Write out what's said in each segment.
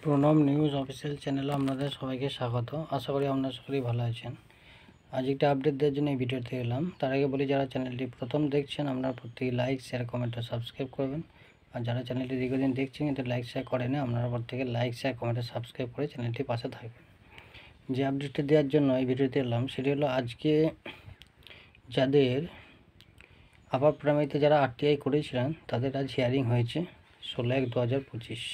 Pranab news official চ্যানেলে আপনাদের সবাইকে স্বাগত। আশা করি আপনারা সকলেই ভালো আছেন। আজ একটা আপডেট দেওয়ার জন্য এই ভিডিওতে এলাম। তার আগে বলি, যারা চ্যানেলটি প্রথম দেখছেন আপনারা প্রত্যেকে লাইক, শেয়ার, কমেন্ট ও সাবস্ক্রাইব করবেন। আর যারা চ্যানেলটি দীর্ঘদিন দেখছেন কিন্তু লাইক, শেয়ার করেন, আপনারা প্রত্যেকে লাইক, শেয়ার, কমেন্ট ও সাবস্ক্রাইব করে চ্যানেলটির পাশে থাকবেন। যে আপডেটটি দেওয়ার জন্য এই ভিডিওতে এলাম সেটি হলো, আজকে যাদের আপার প্রাইমারিতে যারা RTI করেছিলেন তাদের আজ হিয়ারিং হয়েছে 16/1/2025।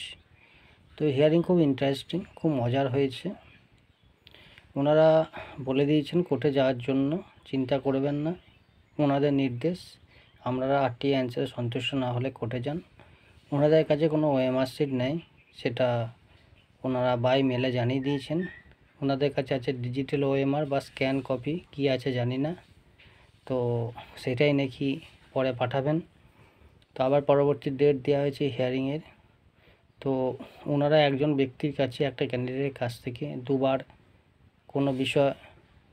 তো হিয়ারিং খুব ইন্টারেস্টিং, খুব মজার হয়েছে। ওনারা বলে দিয়েছেন কোর্টে যাওয়ার জন্য, চিন্তা করবেন না, ওনাদের নির্দেশ। আপনারা RTI অ্যান্সারে সন্তুষ্ট না হলে কোর্টে যান। ওনাদের কাছে কোনো OMR শিট নেই, সেটা ওনারা বাই মেলে জানিয়ে দিয়েছেন। ওনাদের কাছে আছে ডিজিটাল OMR বা স্ক্যান কপি, কি আছে জানি না। তো সেটাই নাকি পরে পাঠাবেন। তো আবার পরবর্তী ডেট দেওয়া হয়েছে হিয়ারিংয়ের। তো ওনারা একজন ব্যক্তির কাছে, একটা ক্যান্ডিডেটের কাছ থেকে দুবার কোনো বিষয়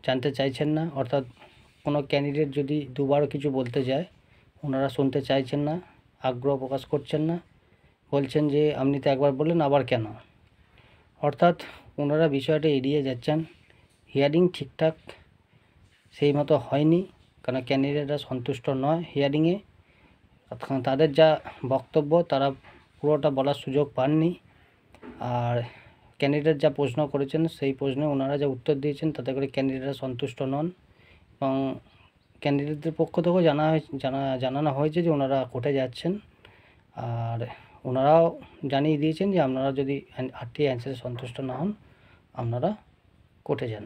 জানতে চাইছেন না। অর্থাৎ কোনো ক্যান্ডিডেট যদি দুবারও কিছু বলতে যায়, ওনারা শুনতে চাইছেন না, আগ্রহ প্রকাশ করছেন না, বলছেন যে আপনি তো একবার বললেন আবার কেন। অর্থাৎ ওনারা বিষয়টা এড়িয়ে যাচ্ছেন। হিয়ারিং ঠিকঠাক সেই মতো হয়নি, কারণ ক্যান্ডিডেটরা সন্তুষ্ট নয় হিয়ারিংয়ে। তাদের যা বক্তব্য তারা পুরোটা বলার সুযোগ পাননি। আর ক্যান্ডিডেট যা প্রশ্ন করেছেন সেই প্রশ্নে ওনারা যা উত্তর দিয়েছেন তাতে করে ক্যান্ডিডেটরা সন্তুষ্ট নন, এবং ক্যান্ডিডেটদের পক্ষ থেকেও জানানো হয়েছে যে ওনারা কোর্টে যাচ্ছেন। আর ওনারাও জানিয়ে দিয়েছেন যে আপনারা যদি RTI অ্যান্সারে সন্তুষ্ট না হন আপনারা কোর্টে যান।